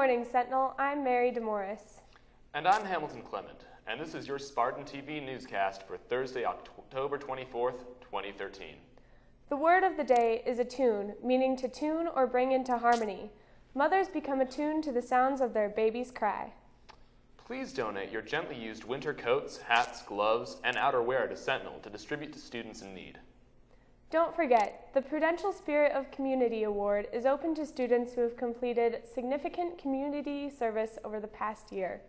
morning, Sentinel. I'm Mary DeMorris. And I'm Hamilton Clement, and this is your Spartan TV newscast for Thursday, October 24th, 2013. The word of the day is attune, meaning to tune or bring into harmony. Mothers become attuned to the sounds of their baby's cry. Please donate your gently used winter coats, hats, gloves, and outerwear to Sentinel to distribute to students in need. Don't forget, the Prudential Spirit of Community Award is open to students who have completed significant community service over the past year.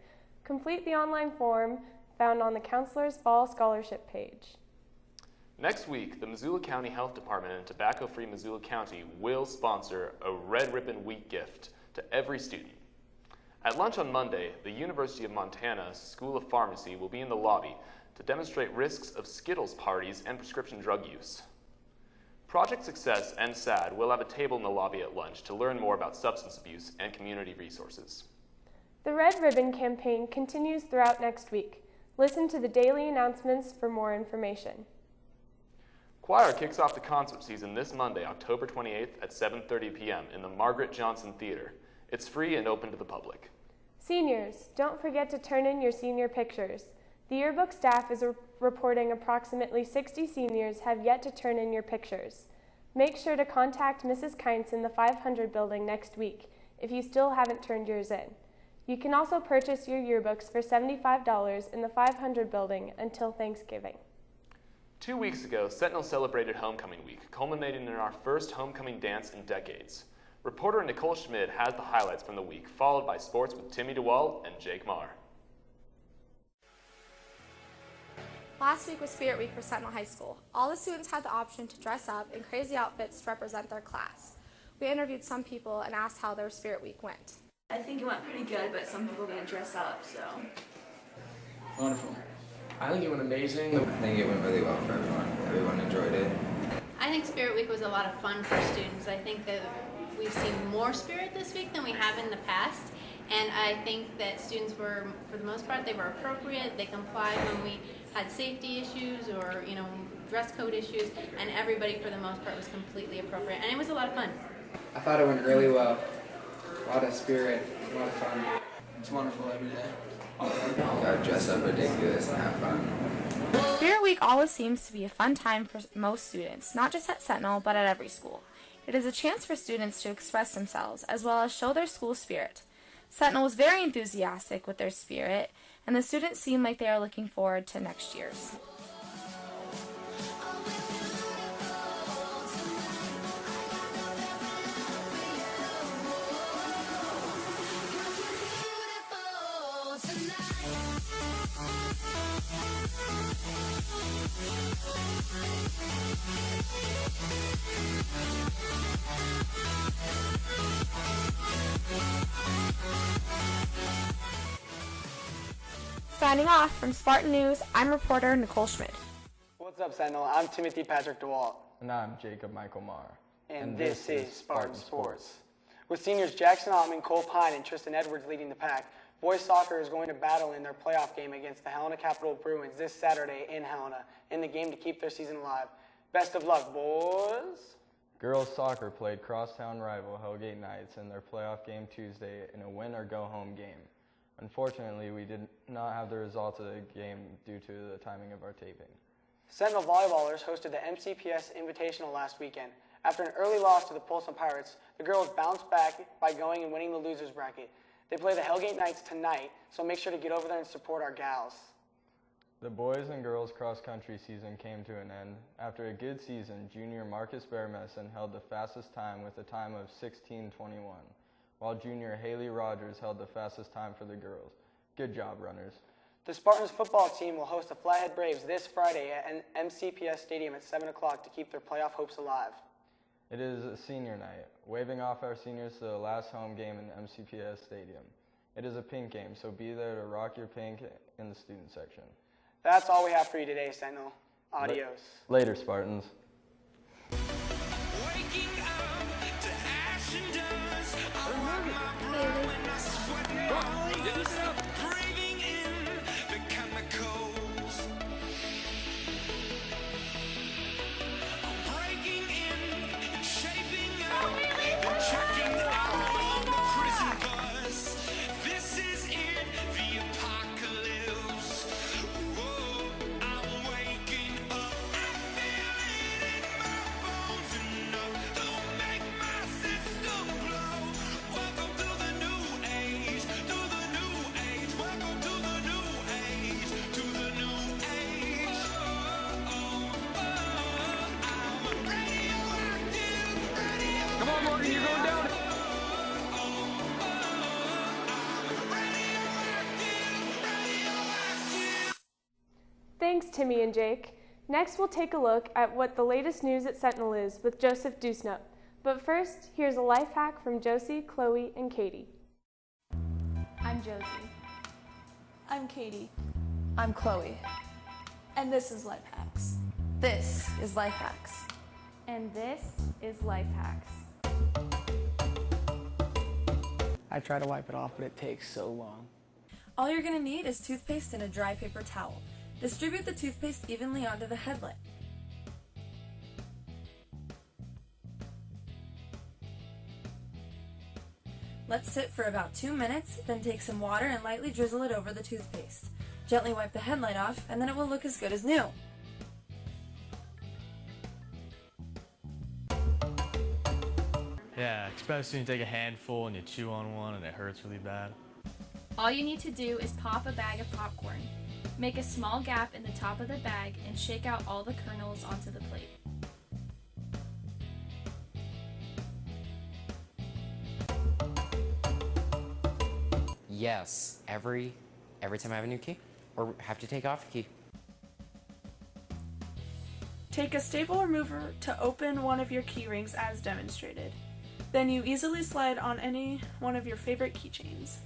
Complete the online form found on the Counselor's Fall Scholarship page. Next week, the Missoula County Health Department and Tobacco-Free Missoula County will sponsor a Red Ribbon Week gift to every student. At lunch on Monday, the University of Montana School of Pharmacy will be in the lobby to demonstrate risks of Skittles parties and prescription drug use. Project Success and SAD will have a table in the lobby at lunch to learn more about substance abuse and community resources. The Red Ribbon campaign continues throughout next week. Listen to the daily announcements for more information. Choir kicks off the concert season this Monday, October 28th at 7:30 p.m. in the Margaret Johnson Theater. It's free and open to the public. Seniors, don't forget to turn in your senior pictures. The yearbook staff is reporting approximately 60 seniors have yet to turn in your pictures. Make sure to contact Mrs. Kientz in the 500 building next week if you still haven't turned yours in. You can also purchase your yearbooks for $75 in the 500 building until Thanksgiving. 2 weeks ago, Sentinel celebrated Homecoming Week, culminating in our first homecoming dance in decades. Reporter Nicole Schmid has the highlights from the week, followed by sports with Timmy DeWalt and Jake Marr. Last week was Spirit Week for Sentinel High School. All the students had the option to dress up in crazy outfits to represent their class. We interviewed some people and asked how their Spirit Week went. I think it went pretty good, but some people didn't dress up, so. Wonderful. I think it went amazing. I think it went really well for everyone. Everyone enjoyed it. I think Spirit Week was a lot of fun for students. I think that we've seen more spirit this week than we have in the past. And I think that students were, for the most part, they were appropriate. They complied when we had safety issues or, dress code issues. And everybody, for the most part, was completely appropriate. And it was a lot of fun. I thought it went really well. A lot of spirit, a lot of fun. It's wonderful every day. Gotta dress up ridiculous and have fun. Spirit Week always seems to be a fun time for most students, not just at Sentinel, but at every school. It is a chance for students to express themselves, as well as show their school spirit. Sentinel was very enthusiastic with their spirit, and the students seem like they are looking forward to next year's. Signing off from Spartan News, I'm reporter Nicole Schmid. What's up, Sentinel? I'm Timothy Patrick DeWalt. And I'm Jacob Michael Marr. And this is Spartan Sports. With seniors Jackson Ottman, Cole Pine, and Tristan Edwards leading the pack, boys soccer is going to battle in their playoff game against the Helena Capital Bruins this Saturday in Helena in the game to keep their season alive. Best of luck, boys! Girls soccer played crosstown rival Hellgate Knights in their playoff game Tuesday in a win-or-go-home game. Unfortunately, we did not have the results of the game due to the timing of our taping. Sentinel volleyballers hosted the MCPS Invitational last weekend. After an early loss to the Polson Pirates, the girls bounced back by going and winning the losers bracket. They play the Hellgate Knights tonight, so make sure to get over there and support our gals. The boys and girls cross-country season came to an end. After a good season, junior Marcus Bearmesson held the fastest time with a time of 16:21. While junior Haley Rogers held the fastest time for the girls. Good job, runners. The Spartans football team will host the Flathead Braves this Friday at MCPS Stadium at 7 o'clock to keep their playoff hopes alive. It is a senior night, waving off our seniors to the last home game in the MCPS Stadium. It is a pink game, so be there to rock your pink in the student section. That's all we have for you today, Sentinel. Adios. Later, Spartans. Waking up to ash and dust. I wipe my brow when I sweat and breathing in the chemicals. I'm breaking in and shaping up. Checking out on the prison bus. Thanks, Timmy and Jake. Next, we'll take a look at what the latest news at Sentinel is with Joseph Dusnup. But first, here's a life hack from Josie, Chloe, and Katie. I'm Josie. I'm Katie. I'm Chloe. And this is Life Hacks. This is Life Hacks. And this is Life Hacks. I try to wipe it off, but it takes so long. All you're going to need is toothpaste and a dry paper towel. Distribute the toothpaste evenly onto the headlight. Let sit for about 2 minutes, then take some water and lightly drizzle it over the toothpaste. Gently wipe the headlight off, and then it will look as good as new. Yeah, especially when you take a handful and you chew on one and it hurts really bad. All you need to do is pop a bag of popcorn. Make a small gap in the top of the bag and shake out all the kernels onto the plate. Yes, every time I have a new key or have to take off a key. Take a staple remover to open one of your key rings as demonstrated. Then you easily slide on any one of your favorite keychains.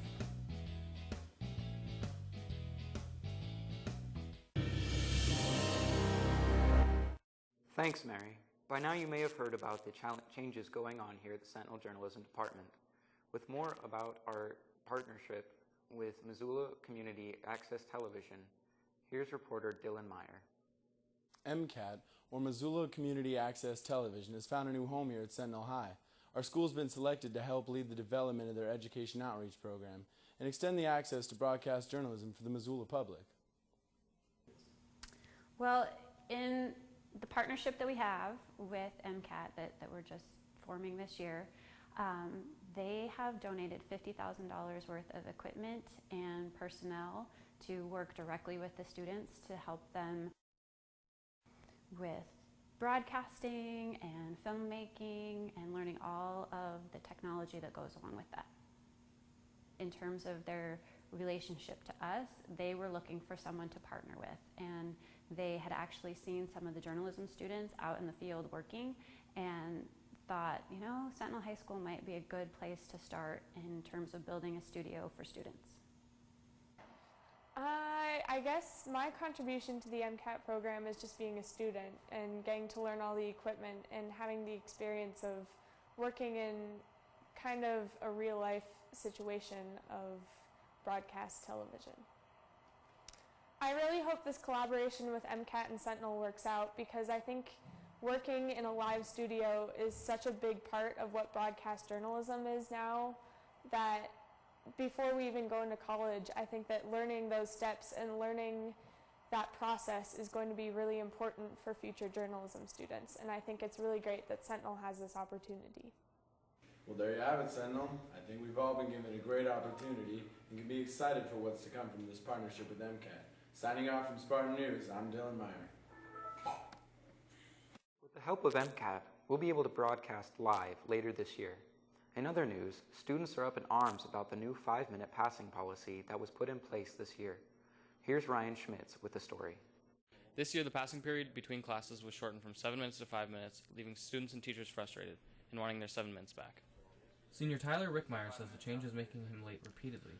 Thanks, Mary. By now you may have heard about the changes going on here at the Sentinel Journalism Department. With more about our partnership with Missoula Community Access Television, here's reporter Dylan Meyer. MCAT, or Missoula Community Access Television, has found a new home here at Sentinel High. Our school's been selected to help lead the development of their education outreach program and extend the access to broadcast journalism for the Missoula public. Well, in the partnership that we have with MCAT that we're just forming this year, they have donated $50,000 worth of equipment and personnel to work directly with the students to help them with broadcasting and filmmaking and learning all of the technology that goes along with that. In terms of their relationship to us, they were looking for someone to partner with, and they had actually seen some of the journalism students out in the field working and thought, you know, Sentinel High School might be a good place to start in terms of building a studio for students. I guess my contribution to the MCAT program is just being a student and getting to learn all the equipment and having the experience of working in kind of a real life situation of broadcast television. I really hope this collaboration with MCAT and Sentinel works out, because I think working in a live studio is such a big part of what broadcast journalism is now, that before we even go into college, I think that learning those steps and learning that process is going to be really important for future journalism students, and I think it's really great that Sentinel has this opportunity. Well, there you have it, Sentinel. I think we've all been given a great opportunity and can be excited for what's to come from this partnership with MCAT. Signing off from Spartan News, I'm Dylan Meyer. With the help of MCAT, we'll be able to broadcast live later this year. In other news, students are up in arms about the new 5-minute passing policy that was put in place this year. Here's Ryan Schmitz with the story. This year, the passing period between classes was shortened from 7 minutes to 5 minutes, leaving students and teachers frustrated and wanting their 7 minutes back. Senior Tyler Rickmeyer says the change is making him late repeatedly.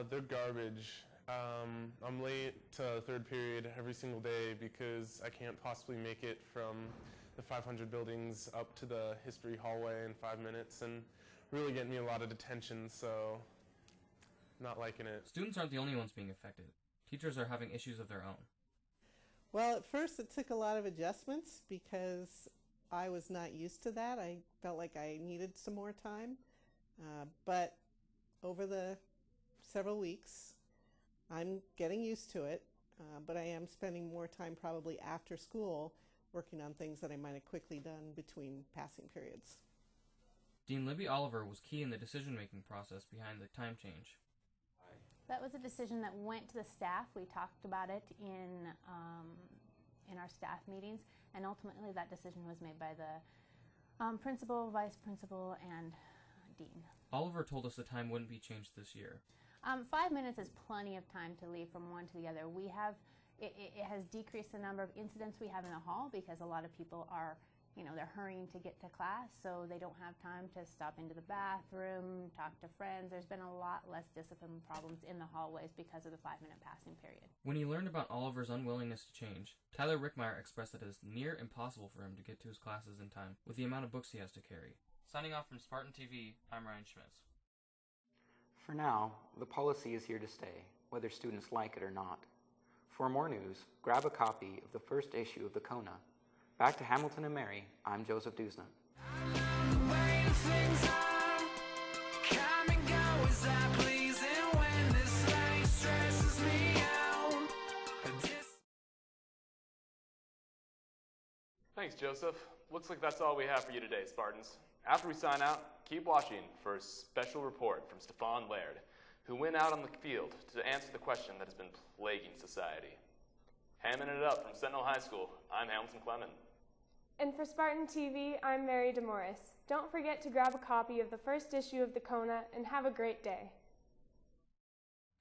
They're garbage. I'm late to third period every single day because I can't possibly make it from the 500 buildings up to the history hallway in 5 minutes, and really getting me a lot of detention, so not liking it. Students aren't the only ones being affected. Teachers are having issues of their own. Well, at first it took a lot of adjustments because I was not used to that. I felt like I needed some more time. But over the several weeks, I'm getting used to it, but I am spending more time probably after school working on things that I might have quickly done between passing periods. Dean Libby Oliver was key in the decision-making process behind the time change. That was a decision that went to the staff. We talked about it in our staff meetings, and ultimately that decision was made by the principal, vice principal, and dean. Oliver told us the time wouldn't be changed this year. 5 minutes is plenty of time to leave from one to the other. We have It has decreased the number of incidents we have in the hall because a lot of people are, they're hurrying to get to class, so they don't have time to stop into the bathroom, talk to friends. There's been a lot less discipline problems in the hallways because of the 5-minute passing period. When he learned about Oliver's unwillingness to change, Tyler Rickmeyer expressed that it is near impossible for him to get to his classes in time with the amount of books he has to carry. Signing off from Spartan TV, I'm Ryan Schmitz. For now, the policy is here to stay, whether students like it or not. For more news, grab a copy of the first issue of the Kona. Back to Hamilton and Mary, I'm Joseph Dusna. Thanks, Joseph. Looks like that's all we have for you today, Spartans. After we sign out, keep watching for a special report from Stefan Laird, who went out on the field to answer the question that has been plaguing society. Hamming it up from Sentinel High School, I'm Hamilton Clement. And for Spartan TV, I'm Mary DeMorris. Don't forget to grab a copy of the first issue of the Kona and have a great day.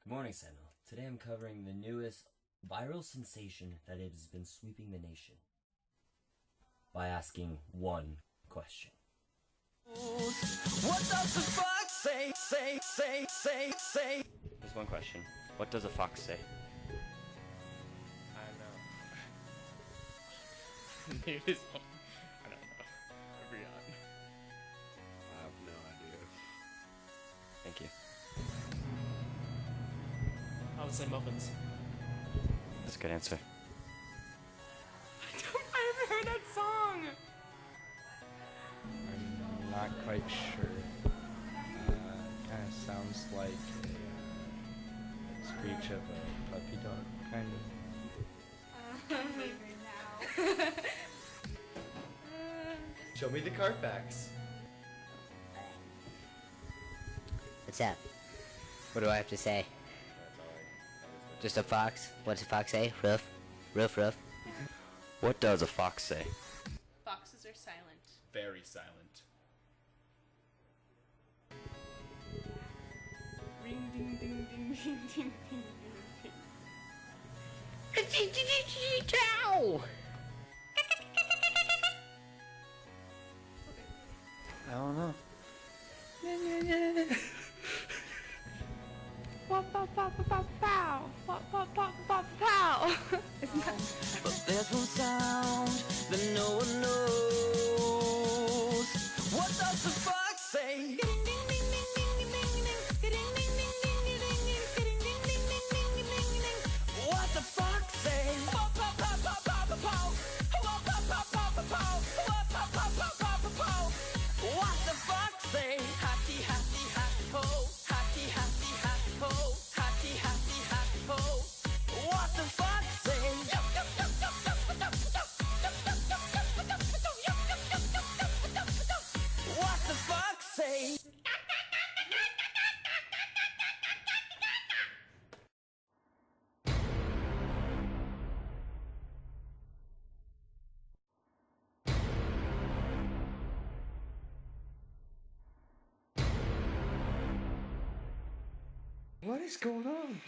Good morning, Sentinel. Today I'm covering the newest viral sensation that has been sweeping the nation by asking one question. What does the fox say? There's one question. What does a fox say? I know. Name is I don't know. I forgot. I have no idea. Thank you. I would say muffins. That's a good answer. I haven't heard that song. I'm not quite sure. Kind of sounds like a screech of a puppy dog, kind of. Show me the Carfax. What's up? What do I have to say? Just a fox? What's a fox say? Ruff, ruff, ruff. What does a fox say? Foxes are silent. Very silent. Ring ding ding ding ding ding ding ding ding. Ciao! I don't know. But there's one sound that no one knows. What does the fox say? What the fox say? What the fox say? Happy, happy, happy ho. Happy, happy, happy ho. Happy, happy, happy ho. What the fox say? What the fox say? What is going on?